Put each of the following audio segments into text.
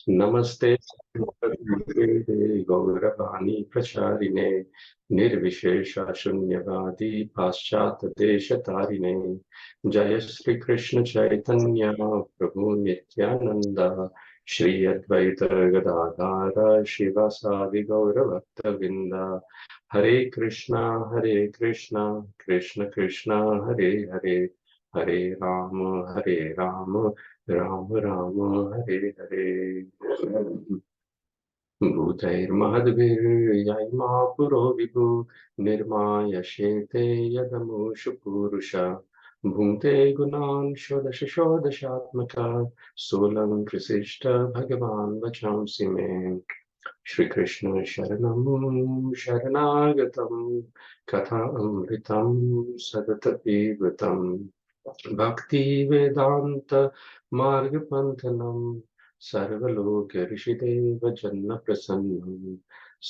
नमस्ते गौरवाणी प्रचारिणे निर्विशेष शून्यवादी पाश्चात देश तारिणे जय श्री कृष्ण चैतन्य प्रभु नित्यानंद श्री अद्वैत गदाधर शिवासादि गौर भक्तवृंद हरे कृष्णा कृष्ण कृष्ण हरे हरे हरे राम राम राम हरे हरे भूतैर्महद्भिर्यैमा पुरो निर्माय शेते यदमुषु पुरुष भुङ्क्ते गुणान् षोडश षोडशात्मका सोऽलं कृशिष्ट भगवान् वचांसि मे श्रीकृष्ण शरणं शरणागतं कथामृतं सततपीबृतम् भक्ति वेदांत मार्ग पंथनम सर्वलोक ऋषिदेव जन्म प्रसन्नम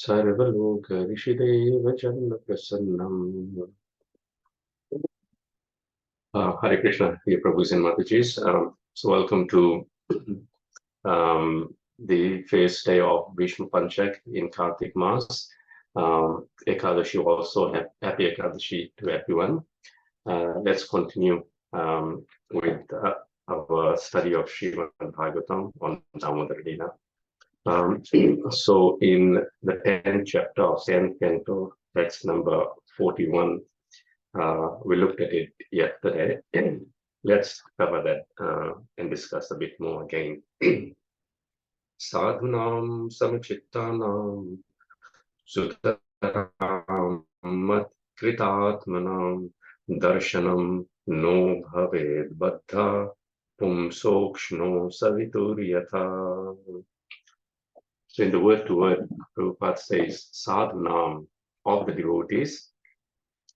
सर्वलोक ऋषिदेव जन्म प्रसन्नम. Hare Krishna, dear Prabhus and Matajis. So welcome to the first day of Bhishma Panchak in Kartik Mas. Ekadashi also, happy Ekadashi to everyone. Let's continue with our study of Srimad Bhagavatam on Damodar Lila. So in the 10th chapter of 10th canto, text number 41, we looked at it yesterday. Let's cover that and discuss a bit more again. Sadhunam samachittanam sutaram mat kritatmanam darshanam no bhaved baddha pumsokshno savituryatha. So in the word to word, Prabhupada says sadhunam, of the devotees,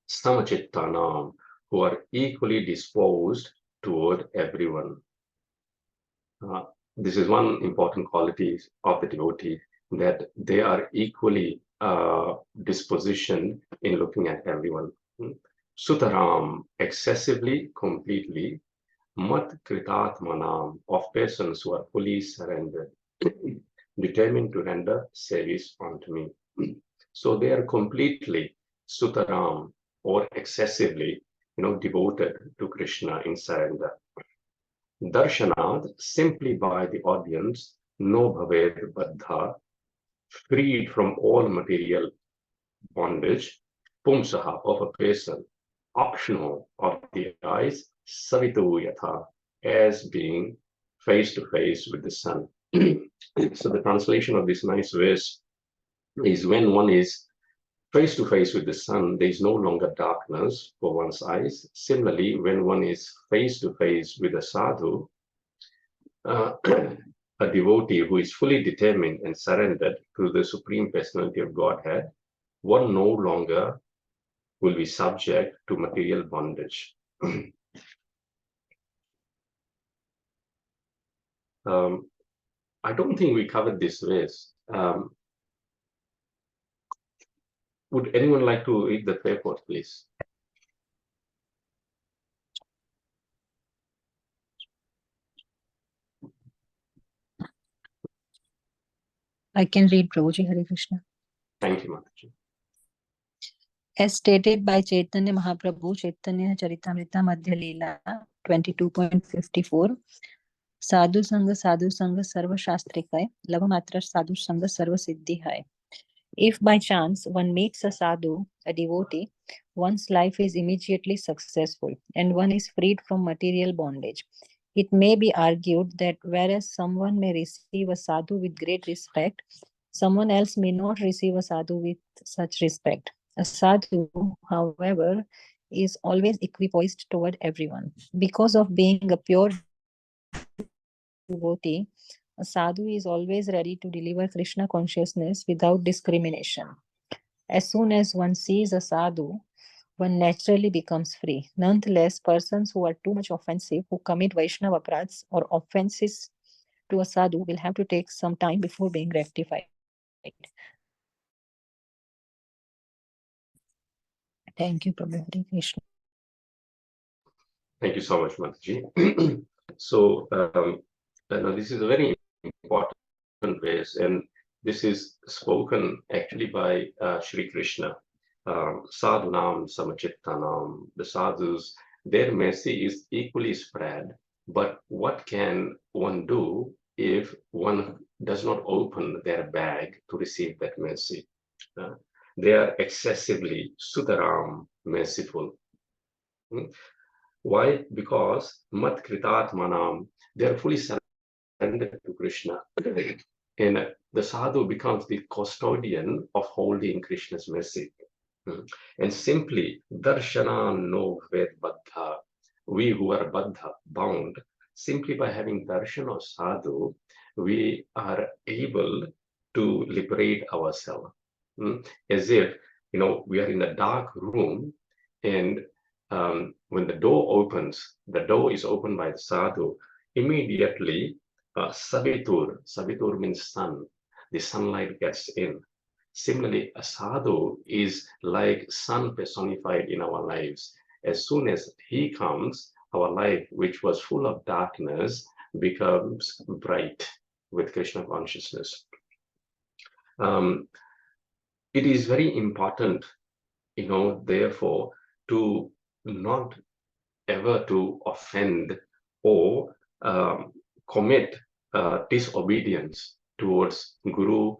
samachittanam, who are equally disposed toward everyone. This is one important quality of the devotee, that they are equally dispositioned in looking at everyone. Sutaram, excessively, completely. Mat kritatmanam, of persons who are fully surrendered, determined to render service unto me. So they are completely sutaram, or excessively, devoted to Krishna in surrender. Darshanad, simply by the audience, no bhaved baddha, freed from all material bondage, pumsaha, of a person, optional of the eyes, savitu yatha, as being face to face with the sun. So the translation of this nice verse is, when one is face to face with the sun, there is no longer darkness for one's eyes. Similarly, when one is face to face with a sadhu, a devotee who is fully determined and surrendered to the Supreme Personality of Godhead, one no longer will be subject to material bondage. I don't think we covered this verse. Would anyone like to read the purport, please? I can read, Prabhuji. Hare Krishna. Thank you, Mataji. As stated by Chaitanya Mahaprabhu, Chaitanya Charitamrita Madhya Leela 22.54, Sadhu Sangha Sarva Shastri Hai, Lava Matra Sadhu Sangha Sarva Siddhi Hai. If by chance one meets a sadhu, a devotee, one's life is immediately successful and one is freed from material bondage. It may be argued that whereas someone may receive a sadhu with great respect, someone else may not receive a sadhu with such respect. A sadhu, however, is always equipoised toward everyone. Because of being a pure devotee, a sadhu is always ready to deliver Krishna consciousness without discrimination. As soon as one sees a sadhu, one naturally becomes free. Nonetheless, persons who are too much offensive, who commit Vaishnava aparadhs or offenses to a sadhu, will have to take some time before being rectified. Thank you, Prabhu. Hare Krishna. Thank you so much, Mataji. So, now this is a very important ways, and this is spoken actually by Sri Krishna. Sadhunam samachittanam, the sadhus, their mercy is equally spread, but what can one do if one does not open their bag to receive that mercy? Uh, they are excessively Sudaram, merciful. Why? Because Mat Kritatmanam, they are fully surrendered to Krishna. And the sadhu becomes the custodian of holding Krishna's mercy. And simply, darshana no ved baddha, we who are baddha, bound, simply by having darshan of sadhu, we are able to liberate ourselves. As if, we are in a dark room, and when the door is opened by the sadhu, immediately savitur means sun, the sunlight gets in. Similarly, a sadhu is like sun personified in our lives. As soon as he comes, our life, which was full of darkness, becomes bright with Krishna consciousness. It is very important, therefore, to not ever to offend or commit disobedience towards Guru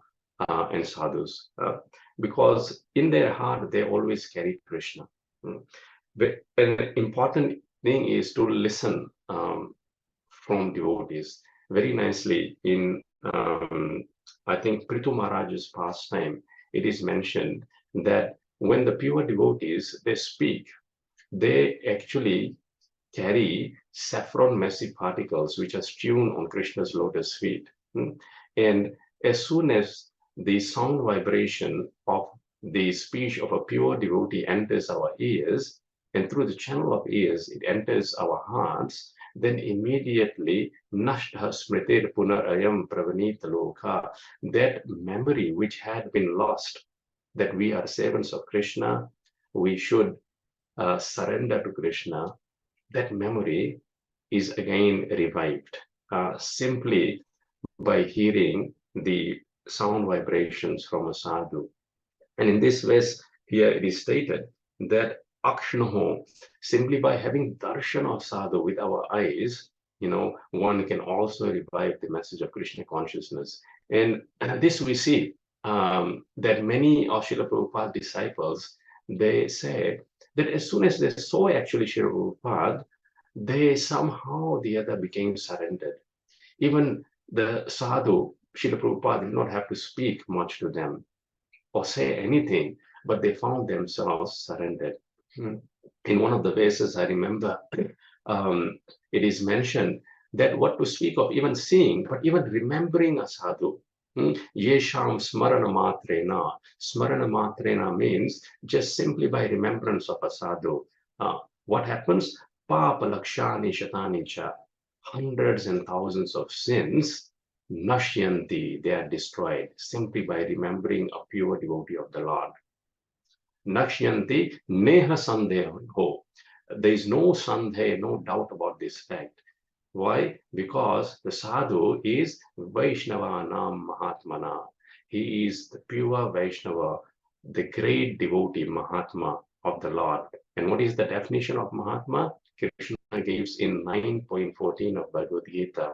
and sadhus, because in their heart they always carry Krishna. But an important thing is to listen from devotees. Very nicely in I think Prithu Maharaj's pastime, it is mentioned that when the pure devotees they speak, they actually carry saffron massive particles which are strewn on Krishna's lotus feet. And as soon as the sound vibration of the speech of a pure devotee enters our ears, and through the channel of ears it enters our hearts, then immediately nashtha smritir punarayam pravanita loka, that memory which had been lost, that we are servants of Krishna, we should surrender to Krishna, that memory is again revived simply by hearing the sound vibrations from a sadhu. And in this way, here it is stated that akshnaho, simply by having darshan of sadhu with our eyes, one can also revive the message of Krishna consciousness. And this we see that many of Srila Prabhupada's disciples, they say that as soon as they saw actually Srila Prabhupada, they somehow or the other became surrendered. Even the sadhu, Srila Prabhupada did not have to speak much to them or say anything, but they found themselves surrendered. In one of the verses, I remember, it is mentioned that what to speak of even seeing, but even remembering a sadhu. Yesham smarana matrena. Smarana matrena means just simply by remembrance of a sadhu. What happens? Papa lakshani shatani cha. Hundreds and thousands of sins, nashyanti, they are destroyed simply by remembering a pure devotee of the Lord. Nashyanti neha sandeho. There is no sandeh, no doubt about this fact. Why? Because the sadhu is Vaishnavanam Mahatmana. He is the pure Vaishnava, the great devotee Mahatma of the Lord. And what is the definition of Mahatma? Krishna gives in 9.14 of Bhagavad Gita,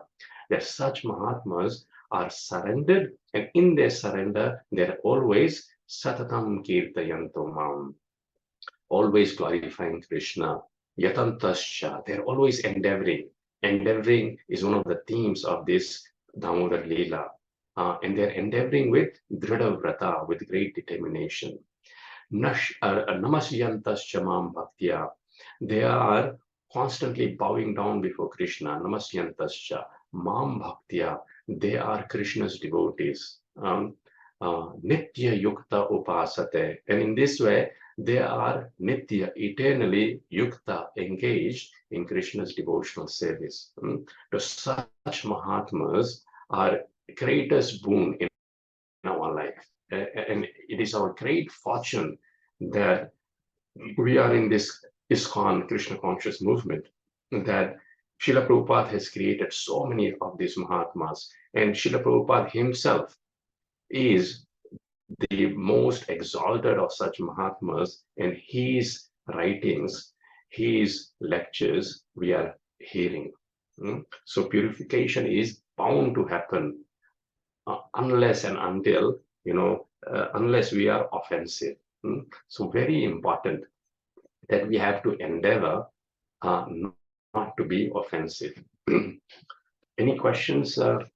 that such Mahatmas are surrendered, and in their surrender, they're always Satatam Kirtayanto Mam, always glorifying Krishna. Yatantascha, they're always endeavoring. Endeavoring is one of the themes of this Damodar Leela. And they're endeavoring with Dhrida Vrata, with great determination. Namasyantascha Mam Bhaktya, they are constantly bowing down before Krishna. Namasyantascha Mam Bhaktya, they are Krishna's devotees. Nitya Yukta Upasate, and in this way, they are Nitya, eternally Yukta, engaged in Krishna's devotional service. So such Mahatmas are greatest boon in our life. And it is our great fortune that we are in this ISKCON Krishna conscious movement, that Srila Prabhupada has created so many of these Mahatmas, and Srila Prabhupada himself is the most exalted of such Mahatmas, and his writings, his lectures, we are hearing. So purification is bound to happen unless and until, unless we are offensive. So very important that we have to endeavor not to be offensive. Any questions, Prabhu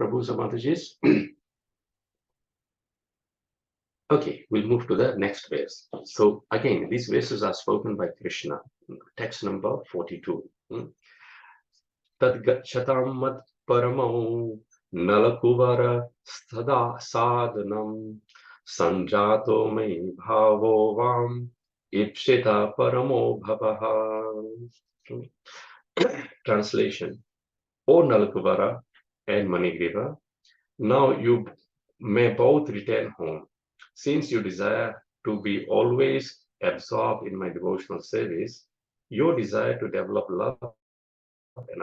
Samadhijis? Okay, we'll move to the next verse. So again, these verses are spoken by Krishna. Text number 42. Tad gachatam mad paramo nalakuvara stada sadhanam sanjato me bhavo vam ipsita paramo bhavaha. Translation. O Nalakuvara and Manigriva, now you may both return home. Since you desire to be always absorbed in my devotional service, your desire to develop love and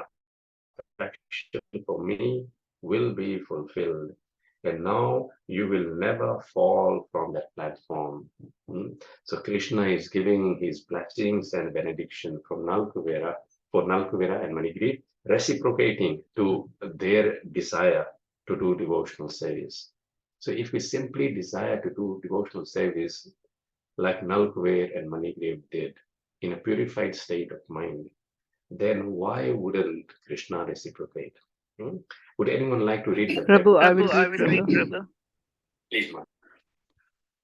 affection for me will be fulfilled. And now you will never fall from that platform. So Krishna is giving his blessings and benediction from Nalakuvara for Nalakuvara and Manigri, reciprocating to their desire to do devotional service. So if we simply desire to do devotional service like Nalakuvara and Manigri did in a purified state of mind, then why wouldn't Krishna reciprocate? Would anyone like to read the text? Prabhu, I will read, Prabhu. Please, ma'am.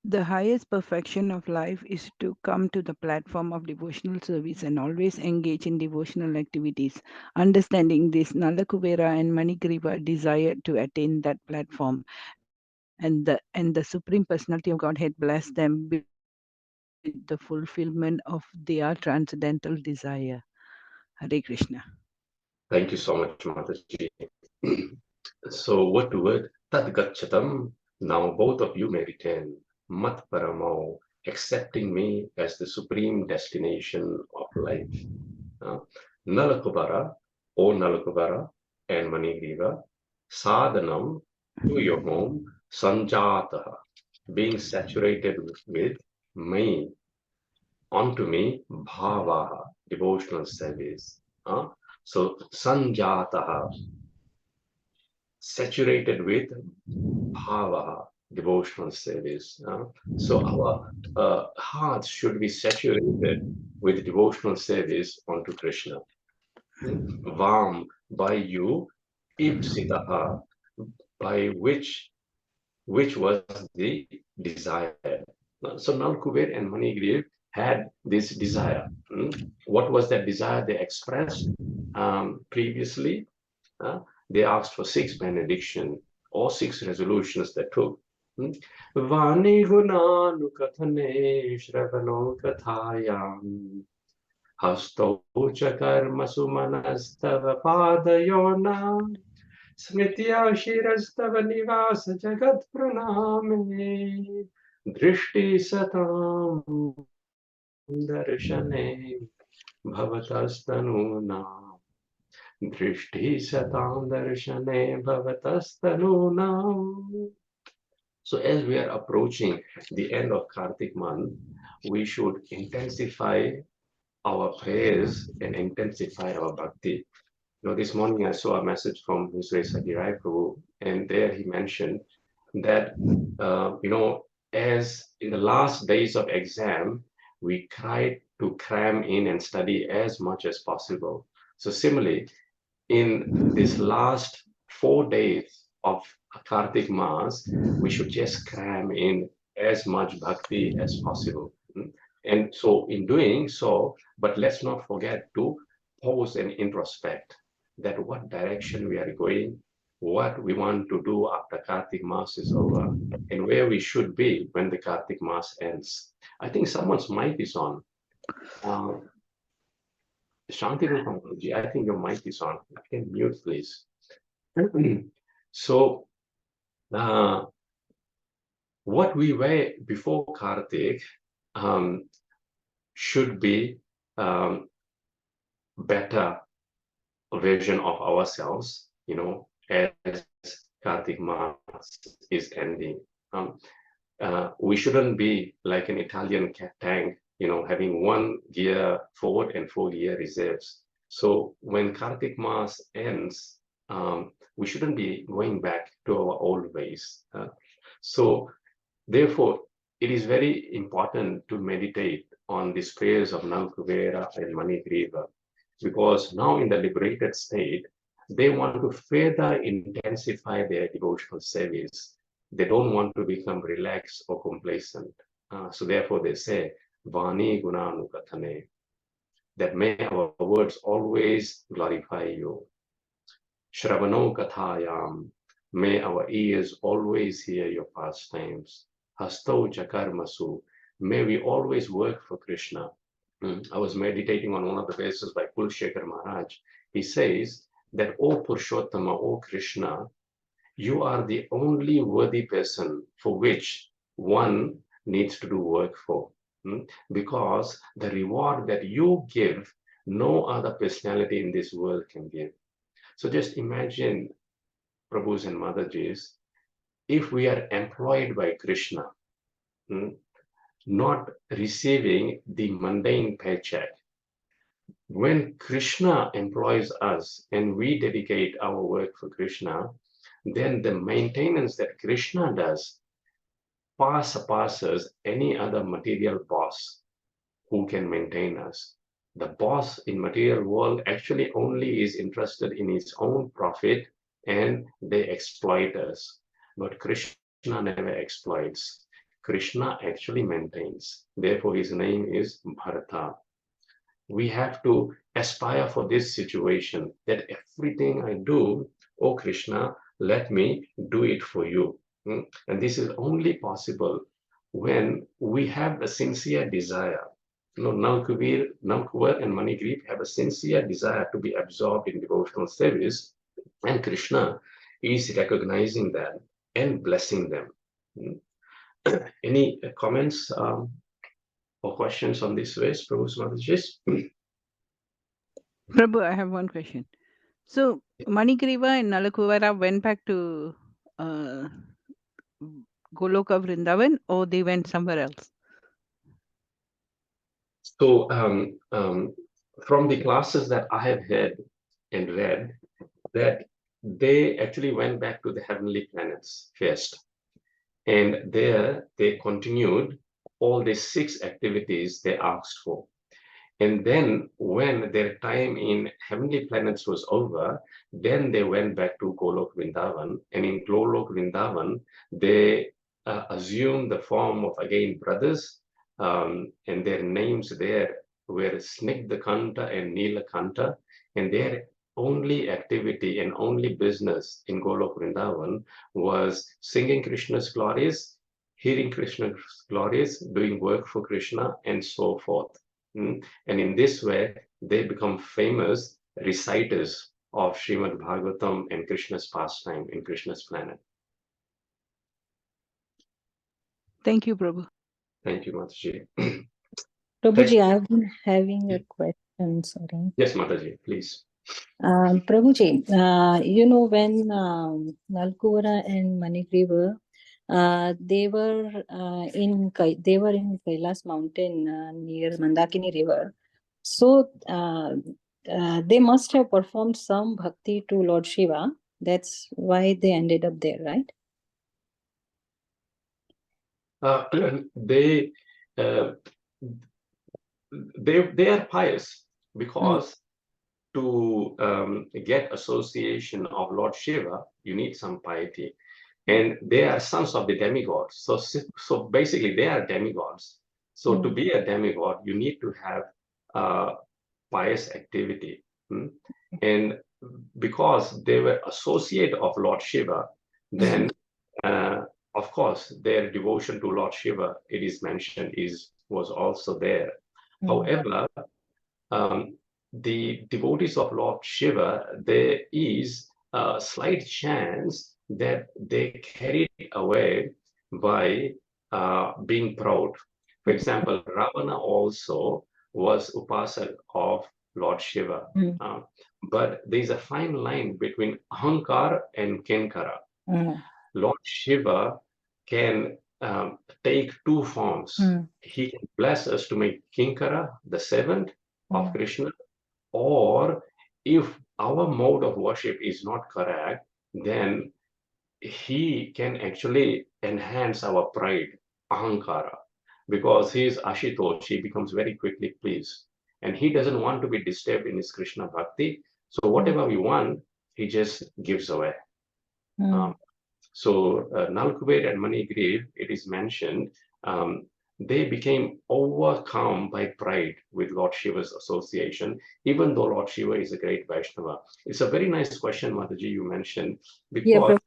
The highest perfection of life is to come to the platform of devotional service and always engage in devotional activities. Understanding this, Nalakuvera and Manigriva desired to attain that platform, and the Supreme Personality of Godhead blessed them with the fulfillment of their transcendental desire. Hare Krishna. Thank you so much, Mataji. So word to word, Tad Gachatam, now both of you may return, Mat Paramo, accepting me as the supreme destination of life. Nalakubara, O Nalakubara, and Manigriva, Sadhanam, to your home, Sanjataha, being saturated with me, onto me, Bhavaha, devotional service. So Sanjataha, saturated with bhava, devotional service. So our hearts should be saturated with devotional service onto Krishna. Vam, by you, ipsitaha, by which was the desire. So Nalkuber and Manigriv had this desire. What was that desire they expressed previously? They asked for 6 benediction or 6 resolutions they took. Vani gunanu kathane shravano kathayam hasto cha karma sumanastava padayona smritya shirastava nivasa jagat praname drishti satam darshane bhavatastanuna Drishti satam darshane bhavatastanunam. So as we are approaching the end of Kartik month, we should intensify our prayers and intensify our bhakti. This morning I saw a message from His Grace Sagirai Prabhu, and there he mentioned that, as in the last days of exam, we try to cram in and study as much as possible. So similarly, in this last 4 days of Kartik Mass, we should just cram in as much bhakti as possible. And so in doing so, but let's not forget to pause and introspect that what direction we are going, what we want to do after Kartik Mass is over, and where we should be when the Kartik Mass ends. I think someone's mic is on. Shanti Rupamanji, I think your mic is on. You can mute, please. So, what we were before Kartik should be better version of ourselves, as Kartik Mass is ending. We shouldn't be like an Italian tank, having 1 gear forward and 4 gear reserves. So when Kartik Mass ends, we shouldn't be going back to our old ways. So therefore, it is very important to meditate on these prayers of Nalkuvera and Manigriva, because now in the liberated state, they want to further intensify their devotional service. They don't want to become relaxed or complacent. So therefore they say, Vani Gunanukathane, that may our words always glorify you. Shravano Kathayam, may our ears always hear your pastimes. Hasto Jakarmasu, may we always work for Krishna. I was meditating on one of the verses by Kulshekar Maharaj. He says that, O Purushottama, O Krishna, you are the only worthy person for which one needs to do work for. Because the reward that you give, no other personality in this world can give. So just imagine, Prabhus and Madajis, if we are employed by Krishna, not receiving the mundane paycheck. When Krishna employs us and we dedicate our work for Krishna, then the maintenance that Krishna does surpasses any other material boss who can maintain us. The boss in material world actually only is interested in his own profit and they exploit us. But Krishna never exploits. Krishna actually maintains. Therefore, his name is Bharata. We have to aspire for this situation, that everything I do, oh Krishna, let me do it for you. And this is only possible when we have a sincere desire. Nalkuvar and Manigriva have a sincere desire to be absorbed in devotional service, and Krishna is recognizing that and blessing them. Any comments or questions on this verse, Prabhu Mataji? Prabhu, I have one question. So Manigriva and Nalakuvara went back to Goloka Vrindavan, or they went somewhere else? So from the classes that I have had and read, that they actually went back to the heavenly planets first. And there they continued all the 6 activities they asked for. And then when their time in heavenly planets was over, then they went back to Golok Vrindavan. And in Golok Vrindavan, they assumed the form of, again, brothers. And their names there were Snigdhakanta and Nilakanta. And their only activity and only business in Golok Vrindavan was singing Krishna's glories, hearing Krishna's glories, doing work for Krishna, and so forth. And in this way, they become famous reciters of Srimad Bhagavatam and Krishna's pastime in Krishna's planet. Thank you, Prabhu. Thank you, Mataji. Prabhuji, I've been having a question, sorry. Yes, Mataji, please. Prabhuji, when Nalkuvara and Manigriva, they were in Kailas mountain near Mandakini river. So they must have performed some bhakti to Lord Shiva. That's why they ended up there, right? They are pious because to get association of Lord Shiva, you need some piety. And they are sons of the demigods. So basically, they are demigods. So to be a demigod, you need to have pious activity. And because they were associate of Lord Shiva, then of course their devotion to Lord Shiva, it is mentioned, was also there. However, the devotees of Lord Shiva, there is a slight chance that they carried away by being proud. For example, Ravana also was upasak of Lord Shiva. but there's a fine line between ahankar and kinkara. Lord Shiva can take two forms. He can bless us to make kinkara, the servant of Krishna, or if our mode of worship is not correct, then he can actually enhance our pride, ahankara, because he is Ashutosh, he becomes very quickly pleased. And he doesn't want to be disturbed in his Krishna bhakti. So whatever we want, he just gives away. So Nal Kuber and Manigriv, it is mentioned, they became overcome by pride with Lord Shiva's association, even though Lord Shiva is a great Vaishnava. It's a very nice question, Mataji, you mentioned, because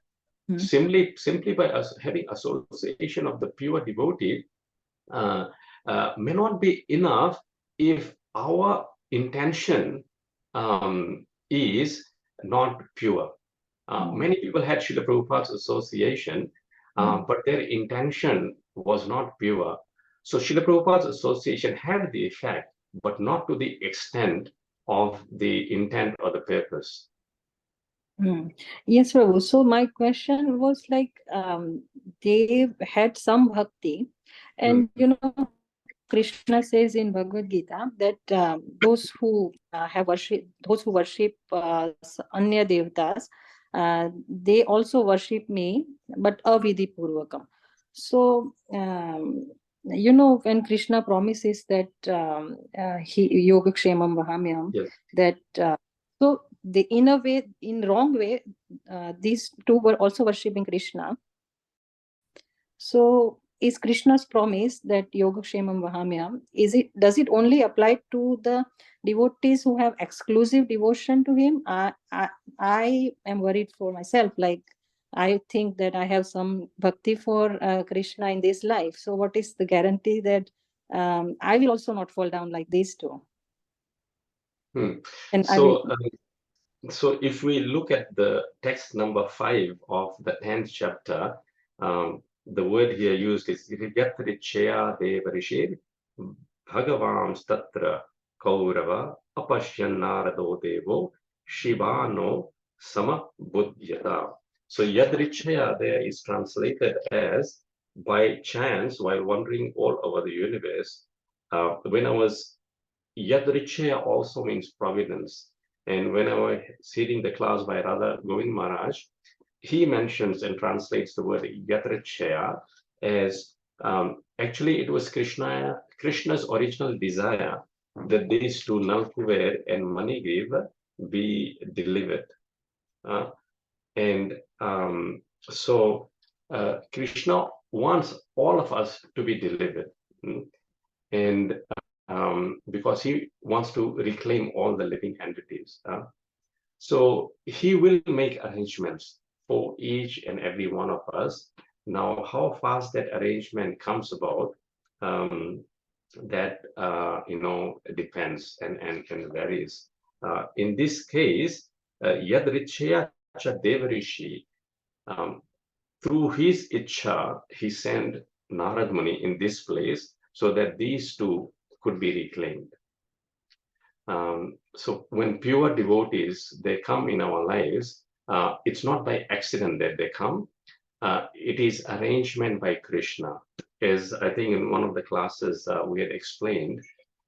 simply by us having association of the pure devotee may not be enough if our intention is not pure. Many people had Srila Prabhupada's association, but their intention was not pure. So Srila Prabhupada's association had the effect, but not to the extent of the intent or the purpose. Yes, Prabhu. So my question was like, they had some bhakti, and Krishna says in Bhagavad Gita that those who worship Anya Devtas, they also worship me, but avidhi purvakam. So when Krishna promises that he yogakshemam vahamyam, that so in a way, in wrong way, these two were also worshipping Krishna. So is Krishna's promise that yogakshemam vahamyam, does it only apply to the devotees who have exclusive devotion to him? I am worried for myself, like I think that I have some bhakti for Krishna in this life. So what is the guarantee that I will also not fall down like these two? And so if we look at the text number 5 of the 10th chapter, the word here used is Yatrichaya Devarishir Bhagavan Statra Kaurava Apashyan Narado Devo Shivano Sama Buddhyata. So Yadrichaya there is translated as by chance while wandering all over the universe. When I was Yadrichaya also means providence. And when I was reading the class by Radha Govind Maharaj, he mentions and translates the word Yatrichaya as actually it was Krishna's original desire that these two, Nalkuver and Manigriva, be delivered. So Krishna wants all of us to be delivered. And because he wants to reclaim all the living entities. So he will make arrangements for each and every one of us. Now, how fast that arrangement comes about, that depends and varies. In this case, Yadrichaya cha Devarishi, through his Ichha, he sent Narad Muni in this place so that these two could be reclaimed. So when pure devotees, they come in our lives, it's not by accident that they come. It is arrangement by Krishna. As I think in one of the classes we had explained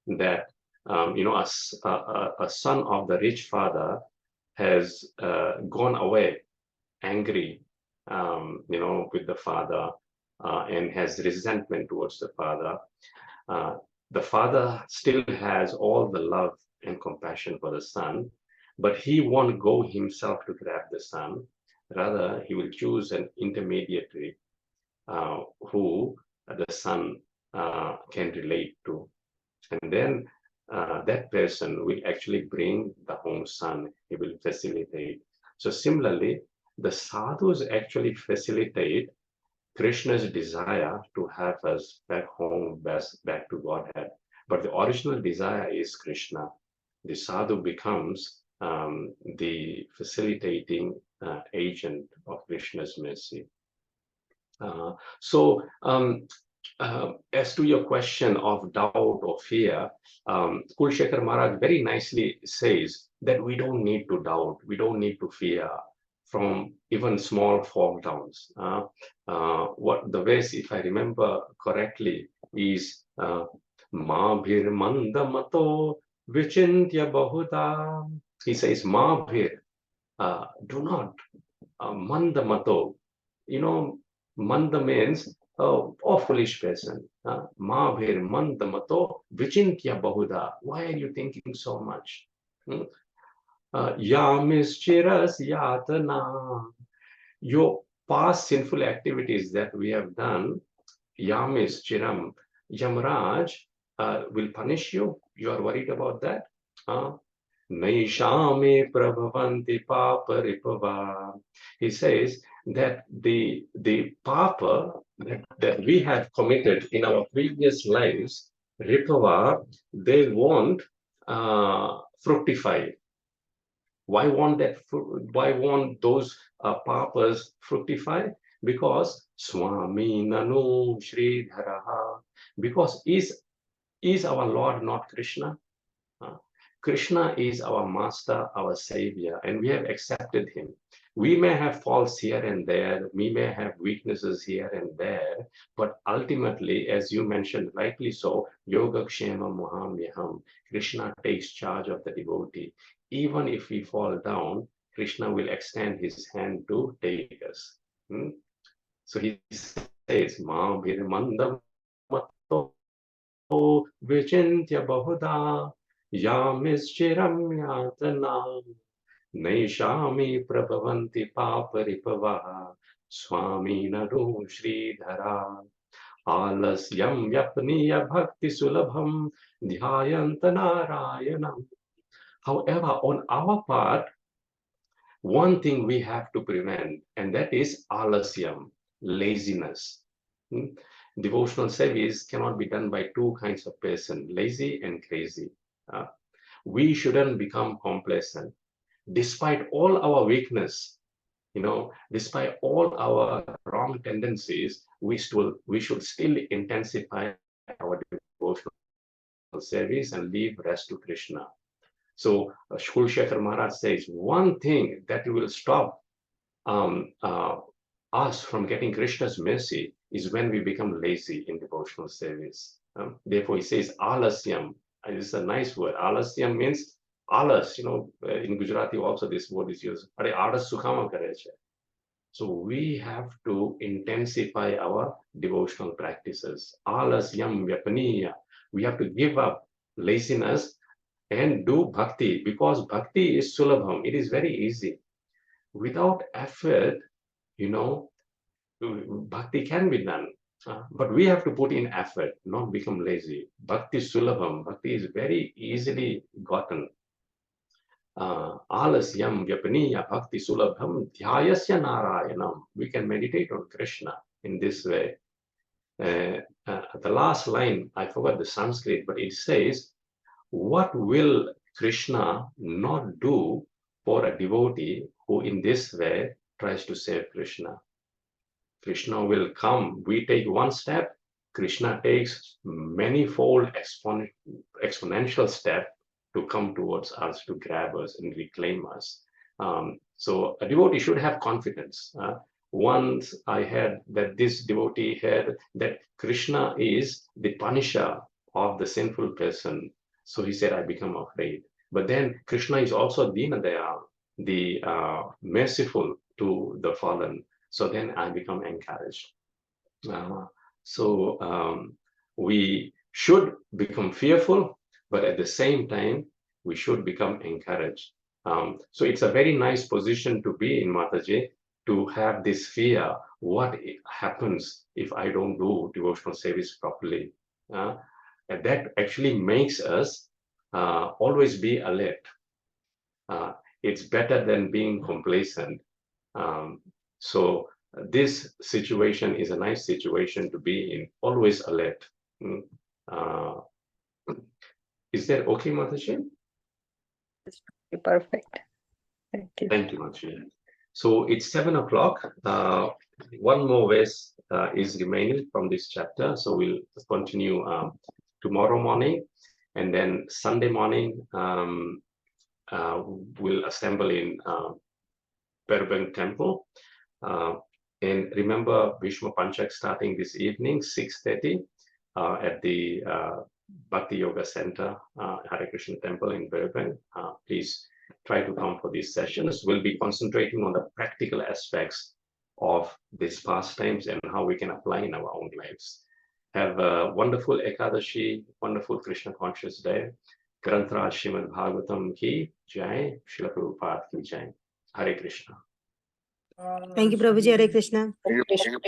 that, a son of the rich father has gone away angry, with the father and has resentment towards the father. The father still has all the love and compassion for the son, but he won't go himself to grab the son. Rather, he will choose an intermediary who the son can relate to. And then that person will actually bring the home son. He will facilitate. So similarly, the sadhus actually facilitate Krishna's desire to have us back home, back to Godhead. But the original desire is Krishna. The sadhu becomes the facilitating agent of Krishna's mercy. So as to your question of doubt or fear, Kulshekhar Maharaj very nicely says that we don't need to doubt, we don't need to fear from even small fall downs. What the verse, if I remember correctly, is Ma bhir mandamato vichintya bahuda. He says, Ma bhir, do not mandamato. You know, manda means oh, foolish person. Ma bhir mandamato vichintya bahuda. Why are you thinking so much? Yamischiras yatana. Your past sinful activities that we have done, Yamis Chiram, Yamraj will punish you. You are worried about that? Naishame prabhavanti papa ripava. He says that the papa that we have committed in our previous lives, ripava, they won't fructify. Why won't that? Why won't those papas fructify? Because Swami Nanu Shri Dharaha. Because is our Lord not Krishna? Krishna is our master, our savior, and we have accepted him. We may have faults here and there, we may have weaknesses here and there, but ultimately, as you mentioned rightly so, Yoga Kshema Mahamyaham, Krishna takes charge of the devotee. Even if we fall down, Krishna will extend his hand to take us. So he says, Ma Bhirmandam Matto Vichintya Bahuda Yamischiram Yatana Naishami Prabhavanti Paparipava Swami Nadu Sridhara Alasyam Yapniya Bhakti Sulabham Dhyayantanarayanam. However, on our part, one thing we have to prevent, and that is alasyam, laziness. Devotional service cannot be done by two kinds of person, lazy and crazy. We shouldn't become complacent. Despite all our weakness, despite all our wrong tendencies, we should still intensify our devotional service and leave rest to Krishna. So Kulshekhar Maharaj says one thing that will stop us from getting Krishna's mercy is when we become lazy in devotional service. Therefore, he says alasyam. This is a nice word. Alasyam means alas. In Gujarati also this word is used. Alas sukhama kare chhe. So we have to intensify our devotional practices. Alasyam vyapaniya. We have to give up laziness and do bhakti, because bhakti is sulabham. It is very easy. Without effort, bhakti can be done. But we have to put in effort, not become lazy. Bhakti sulabham. Bhakti is very easily gotten. Alasyam vyapaniya bhakti sulabham dhyayasya narayanam. We can meditate on Krishna in this way. The last line, I forgot the Sanskrit, but it says, what will Krishna not do for a devotee who in this way tries to save Krishna? Krishna will come. We take one step, Krishna takes manifold exponential step to come towards us, to grab us and reclaim us. So a devotee should have confidence. Once I had that this devotee had that Krishna is the punisher of the sinful person. So he said, I become afraid. But then Krishna is also Dinadayal, the merciful to the fallen. So then I become encouraged. We should become fearful, but at the same time, we should become encouraged. So it's a very nice position to be in, Mataji, to have this fear. What happens if I don't do devotional service properly? And that actually makes us always be alert. It's better than being complacent. So this situation is a nice situation to be in, always alert. Is that okay, Mataji? Perfect. Thank you. Thank you, Mataji. So it's 7 o'clock. One more verse is remaining from this chapter. So we'll continue tomorrow morning, and then Sunday morning we'll assemble in Burbank Temple. And remember Bhishma Panchak starting this evening, 6:30 at the Bhakti Yoga Center, Hare Krishna Temple in Burbank. Please try to come for these sessions. We'll be concentrating on the practical aspects of these pastimes and how we can apply in our own lives. Have a wonderful Ekadashi, wonderful Krishna conscious day. Granth Srimad Bhagavatam ki jai, Srila Prabhupada ki jai. Hare Krishna. Thank you, Prabhuji. Hare Krishna. Hare Krishna.